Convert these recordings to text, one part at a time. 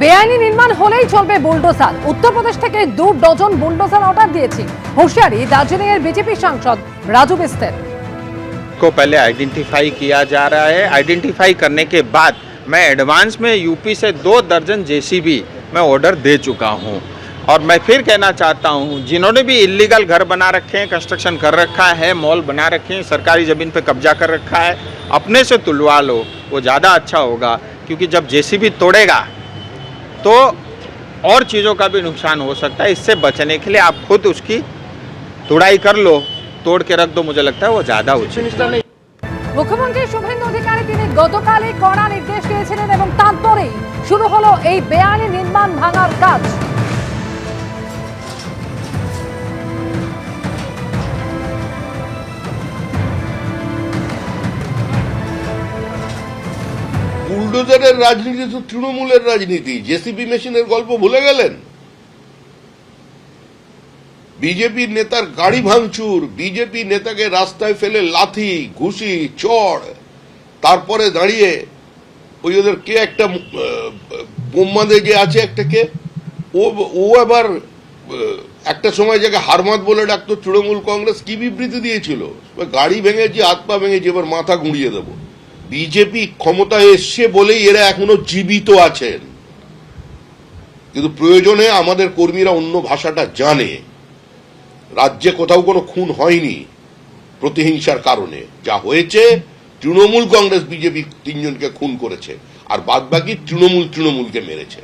বেআইনি নির্মাণ হলেই চলবে বুলডোজার। উত্তরপ্রদেশ থেকে 2 ডজন বুলডোজার অর্ডার দিয়েছি হুঁশিয়ারি দার্জিলিং এর বিজেপি সাংসদ রাজু বিস্তের। को पहले आइडेंटिफाई किया जा रहा है। आइडेंटिफाई करने के बाद मैं एडवांस में यूपी से 2 दर्जन जेसीबी मैं ऑर्डर दे चुका हूं। और मैं फिर कहना चाहता हूं, जिन्होंने भी इलीगल घर बना रखे हैं, कंस्ट्रक्शन कर रखा है, मॉल बना रखे हैं, सरकारी ज़मीन पे कब्जा कर रखा है, अपने से तुलवा लो, वो ज़्यादा अच्छा होगा। क्योंकि जब जेसीबी तोड़ेगा तो और चीज़ों का भी नुकसान हो सकता है। इससे बचने के लिए आप खुद उसकी तुड़ाई कर लो, तोड़ के रख दो। मुझे लगता है वो ज़्यादा उचित। মুখ্যমন্ত্রী শুভেন্দু অধিকারী তিনি গতকালই কড়া নির্দেশ দিয়েছিলেন এবং তারপরেই শুরু হলো এই বেআইনি নির্মাণ ভাঙার কাজ। বুলডোজারের রাজনীতি তো তৃণমূলের রাজনীতি। জেসিবি মেশিনের গল্প ভুলে গেলেন? বিজেপির নেতার গাড়ি ভাঙচুর, বিজেপি নেতাকে রাস্তায় ফেলে লাথি ঘুষি চড়, তারপরে দাঁড়িয়ে ওই ওদের কে একটা বোম্মাদে যে আছে একটা কে, ও আবার একটা সময় যাকে হারমাত বলে ডাকতো তৃণমূল কংগ্রেস, কি বিবৃতি দিয়েছিল, গাড়ি ভেঙেছি, হাত পা ভেঙেছি, এবার মাথা গুঁড়িয়ে দেবো। বিজেপি ক্ষমতায় এসছে বলেই এরা এখনো জীবিত আছেন। কিন্তু প্রয়োজনে আমাদের কর্মীরা অন্য ভাষাটা জানে। রাজ্যে কোথাও কোনো খুন হয়নি প্রতিহিংসার কারণে। যা হয়েছে তৃণমূল কংগ্রেস বিজেপি 3 জনকে খুন করেছে, আর বাদবাকি তৃণমূলকে মেরেছে।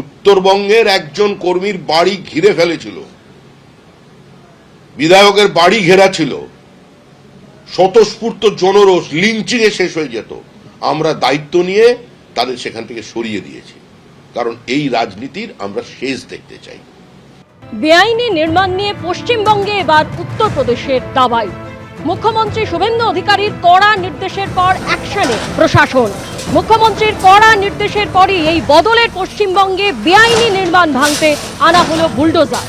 উত্তরবঙ্গের একজন কর্মীর বাড়ি ঘিরে ফেলেছিল, বিধায়কের বাড়ি ঘেরা ছিল, স্বতঃস্ফূর্ত জনরোষ লিঞ্চিং এ শেষ হয়ে যেত। আমরা দায়িত্ব নিয়ে তাদের সেখান থেকে সরিয়ে দিয়েছি, কারণ এই রাজনীতির আমরা শেষ দেখতে চাই। বেআইনি নির্মাণ নিয়ে পশ্চিমবঙ্গে এবার উত্তরপ্রদেশের দাবাই। মুখ্যমন্ত্রী শুভেন্দু অধিকারীর কড়া নির্দেশের পর অ্যাকশনে প্রশাসন। মুখ্যমন্ত্রীর কড়া নির্দেশের পরই এই বদলের পশ্চিমবঙ্গে বেআইনি নির্মাণ ভাঙতে আনা হলো বুলডোজার।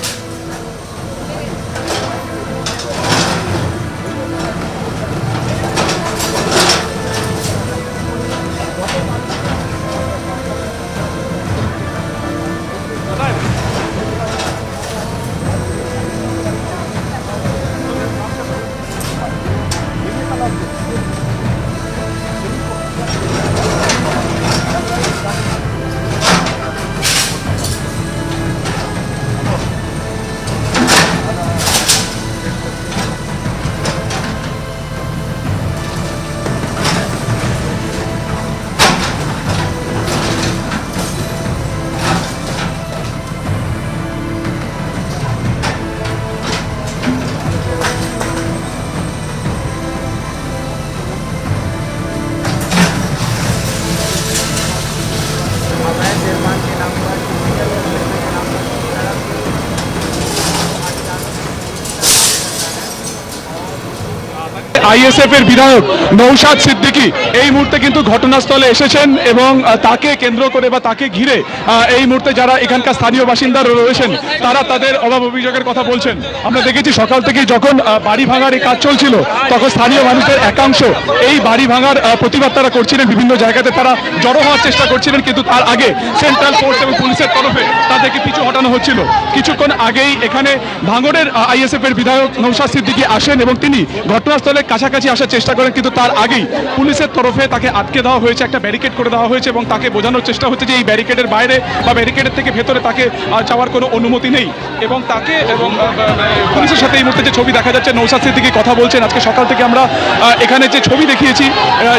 আইএসএফ এর বিধায়ক নৌশাদ সিদ্দিকী এই মুহূর্তে কিন্তু ঘটনাস্থলে এসেছেন এবং তাকে কেন্দ্র করে বা তাকে ঘিরে এই মুহূর্তে যারা এখানকার স্থানীয় বাসিন্দা রয়েছেন তারা তাদের অভাব অভিযোগের কথা বলছেন। আমরা দেখেছি সকাল থেকেই যখন বাড়ি ভাঙার এই কাজ চলছিল তখন স্থানীয় মানুষদের একাংশ এই বাড়ি ভাঙার প্রতিবাদ তারা করছিলেন, বিভিন্ন জায়গাতে তারা জড়ো হওয়ার চেষ্টা করছিলেন, কিন্তু তার আগে সেন্ট্রাল ফোর্স এবং পুলিশের তরফে তাদেরকে পিছু হটানো হচ্ছিল। কিছুক্ষণ আগেই এখানে ভাঙড়ের আইএসএফ এর বিধায়ক নৌশাদ সিদ্দিকী আসেন এবং তিনি ঘটনাস্থলে কাছাকাছি আসার চেষ্টা করেন, কিন্তু তার আগেই পুলিশের তরফে তাকে আটকে দেওয়া হয়েছে, একটা ব্যারিকেড করে দেওয়া হয়েছে এবং তাকে বোঝানোর চেষ্টা হচ্ছে যে এই ব্যারিকেডের বাইরে বা ব্যারিকেডের থেকে ভেতরে তাকে যাওয়ার কোনো অনুমতি নেই। এবং তাকে এবং পুলিশের সাথে এই মুহূর্তে যে ছবি দেখা যাচ্ছে, নৌশাদ সিদ্দিকী কথা বলছেন। আজকে সকাল থেকে আমরা এখানে যে ছবি দেখিয়েছি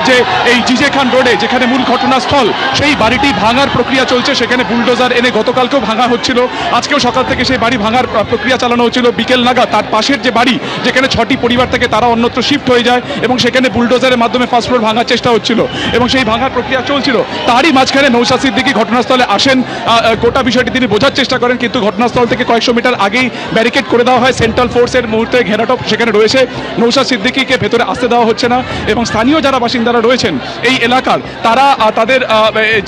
যে এই জিজে খান রোডে যেখানে মূল ঘটনাস্থল, সেই বাড়িটি ভাঙার প্রক্রিয়া চলছে। সেখানে বুলডোজার এনে গতকালকেও ভাঙা হচ্ছিল, আজকেও সকাল থেকে সেই বাড়ি ভাঙার প্রক্রিয়া চালানো হচ্ছিল। বিকেল নাগাদ তার পাশের যে বাড়ি যেখানে 6টি পরিবার থেকে তারা অন্যত্র শিফট হয়ে যায় এবং সেখানে বুলডোজারের মাধ্যমে ফার্স্ট ফ্লোর ভাঙার চেষ্টা হচ্ছিল এবং সেই ভাঙার প্রক্রিয়া চলছিল। তারই মাঝখানে নৌশাদ সিদ্দিকী ঘটনাস্থলে আসেন, গোটা বিষয়টি তিনি বোঝার চেষ্টা করেন, কিন্তু ঘটনাস্থল থেকে কয়েকশো মিটার আগেই ব্যারিকেড করে দেওয়া হয়। সেন্ট্রাল ফোর্সের মুহূর্তে ঘেরাটপ সেখানে রয়েছে, নৌশাদ সিদ্দিকীকে ভেতরে আসতে দেওয়া হচ্ছে না এবং স্থানীয় যারা বাসিন্দারা রয়েছেন এই এলাকার তারা তাদের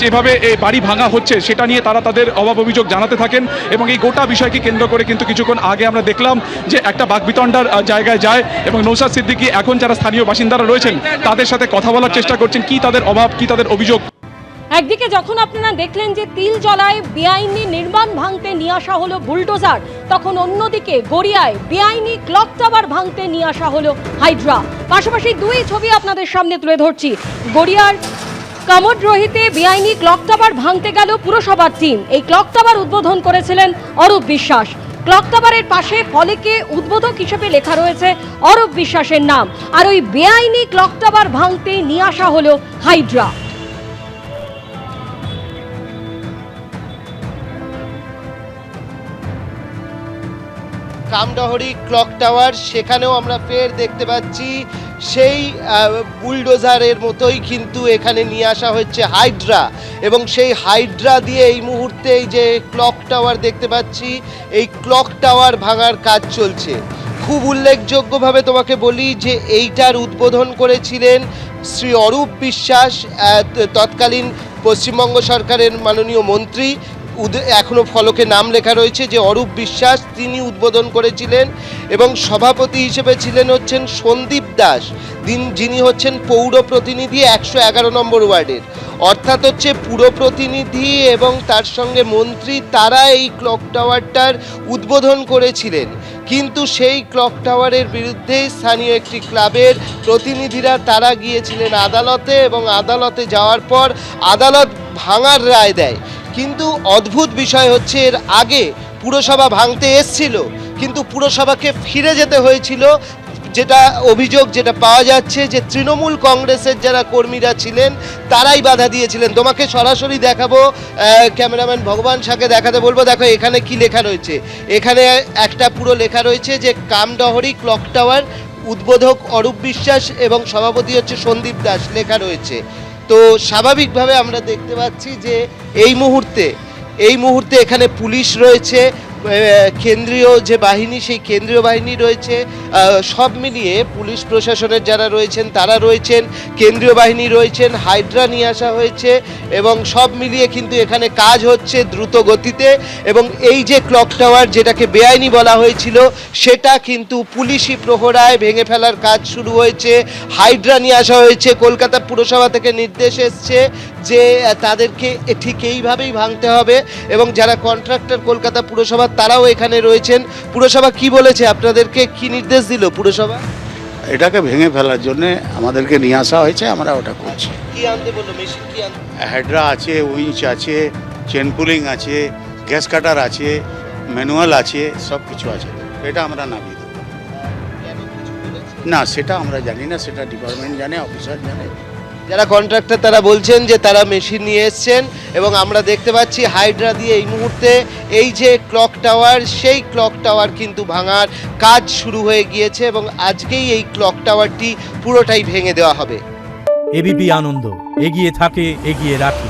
যেভাবে এই বাড়ি ভাঙা হচ্ছে সেটা নিয়ে তারা তাদের অভাব অভিযোগ জানাতে থাকেন এবং এই গোটা বিষয়কে কেন্দ্র করে কিন্তু কিছুক্ষণ আগে আমরা দেখলাম যে একটা বাকবিতণ্ডার জায়গায় যায় এবং নৌশাদ সিদ্দিকী এখন যারা স্থানীয় বাসিন্দারা রয়েছেন তাদের সাথে কথা বলার চেষ্টা করছেন, কি তাদের অভাব, কি তাদের অভিযোগ। একদিকে যখন আপনারা দেখলেন যে তিলজলায় বেআইনি নির্মাণ ভাঙতে নিয়ে আসা হলো বুলডোজার, তখন অন্যদিকে গড়িয়ায় বেআইনি ক্লক টাওয়ার ভাঙতে নিয়ে আসা হলো হাইড্রা। পাশাপাশি দুই ছবি আপনাদের সামনে তুলে ধরছি। গড়িয়ার কামড়রোহিতে বেআইনি ক্লক টাওয়ার ভাঙতে গেল পুরসভার টিম। এই ক্লক টাওয়ার উদ্বোধন করেছিলেন অরূপ বিশ্বাস। ক্লক টাওয়ারের পাশে ফলকে উদ্বোধক হিসেবে লেখা রয়েছে অরূপ বিশ্বাসের নাম। আর ওই বেআইনি ক্লক টাওয়ার ভাঙতে নিয়ে আসা হলো হাইড্রা। কামডহরি ক্লক টাওয়ার, সেখানেও আমরা ফের দেখতে পাচ্ছি সেই বুলডোজারের মতোই কিন্তু এখানে নিয়ে আসা হচ্ছে হাইড্রা, এবং সেই হাইড্রা দিয়ে এই মুহূর্তে এই যে ক্লক টাওয়ার দেখতে পাচ্ছি, এই ক্লক টাওয়ার ভাঙার কাজ চলছে। খুব উল্লেখযোগ্যভাবে তোমাকে বলি যে এইটার উদ্বোধন করেছিলেন শ্রী অরূপ বিশ্বাস, তৎকালীন পশ্চিমবঙ্গ সরকারের মাননীয় মন্ত্রী। এখনো ফলকে নাম লেখা রয়েছে যে অরূপ বিশ্বাস, তিনি উদ্বোধন করেছিলেন। এবং সভাপতি হিসেবে ছিলেন হচ্ছেন সন্দীপ দাস, যিনি হচ্ছেন পৌর প্রতিনিধি 111 নম্বর ওয়ার্ডের। অর্থাৎ হচ্ছে পুর প্রতিনিধি এবং তার সঙ্গে মন্ত্রী, তারা এই ক্লক টাওয়ারটার উদ্বোধন করেছিলেন। কিন্তু সেই ক্লক টাওয়ারের বিরুদ্ধে স্থানীয় একটি ক্লাবের প্রতিনিধিরা তারা গিয়েছিলেন আদালতে, এবং আদালতে যাওয়ার পর আদালত ভাঙার রায় দেয়। কিন্তু অদ্ভুত বিষয় হচ্ছে, এর আগে পুরসভা ভাঙতে এসছিল, কিন্তু পুরসভাকে ফিরে যেতে হয়েছিল। যেটা অভিযোগ যেটা পাওয়া যাচ্ছে যে তৃণমূল কংগ্রেসের যারা কর্মীরা ছিলেন তারাই বাধা দিয়েছিলেন। তোমাকে সরাসরি দেখাবো, ক্যামেরাম্যান ভগবান শাহকে দেখাতে বলবো। দেখো এখানে কি লেখা রয়েছে। এখানে একটা পুরো লেখা রয়েছে যে কামডহরি ক্লক টাওয়ার, উদ্বোধক অরূপ বিশ্বাস এবং সভাপতি হচ্ছে সন্দীপ দাস লেখা রয়েছে। তো স্বাভাবিকভাবে আমরা দেখতে পাচ্ছি যে এই মুহূর্তে এখানে পুলিশ রয়েছে, কেন্দ্রীয় যে বাহিনী সেই কেন্দ্রীয় বাহিনী রয়েছে, সব মিলিয়ে পুলিশ প্রশাসনের যারা রয়েছেন তারা রয়েছেন, কেন্দ্রীয় বাহিনী রয়েছেন, হাইড্রা নিয়ে আসা হয়েছে, এবং সব মিলিয়ে কিন্তু এখানে কাজ হচ্ছে দ্রুত গতিতে। এবং এই যে ক্লক টাওয়ার যেটাকে বেআইনি বলা হয়েছিল, সেটা কিন্তু পুলিশি প্রহরায় ভেঙে ফেলার কাজ শুরু হয়েছে। হাইড্রা নিয়ে আসা হয়েছে, কলকাতা পুরসভা থেকে নির্দেশ এসছে যে তাদেরকে ঠিক এইভাবেই ভাঙতে হবে, এবং যারা কন্ট্রাক্টর কলকাতা পুরসভা তারাও এখানে রয়েছেন। পুরসভা কি বলেছে আপনাদেরকে, কি নির্দেশ দিল পুরসভা? এটাকে ভেঙে ফেলার জন্য আমাদেরকে নিয়ে আসা হয়েছে, আমরা ওটা করছি। কি আনতে বললো, মেশিন কি আনতে? হেডরা আছে, উইঞ্চ আছে, চেন পুলিং আছে, গ্যাস কাটার আছে, ম্যানুয়াল আছে, সব কিছু আছে। এটা আমরা নামিয়ে দেবো। না, সেটা আমরা জানি না, সেটা ডিপার্টমেন্ট জানে, অফিসার জানে। যারা কন্ট্রাক্টর তারা বলছেন যে তারা মেশিন নিয়ে এসছেন, এবং আমরা দেখতে পাচ্ছি হাইড্রা দিয়ে এই মুহূর্তে এই যে ক্লক টাওয়ার, সেই ক্লক টাওয়ার কিন্তু ভাঙার কাজ শুরু হয়ে গিয়েছে, এবং আজকেই এই ক্লক টাওয়ারটি পুরোটাই ভেঙে দেওয়া হবে। এবিপি আনন্দ, এগিয়ে থাকে, এগিয়ে রাখে।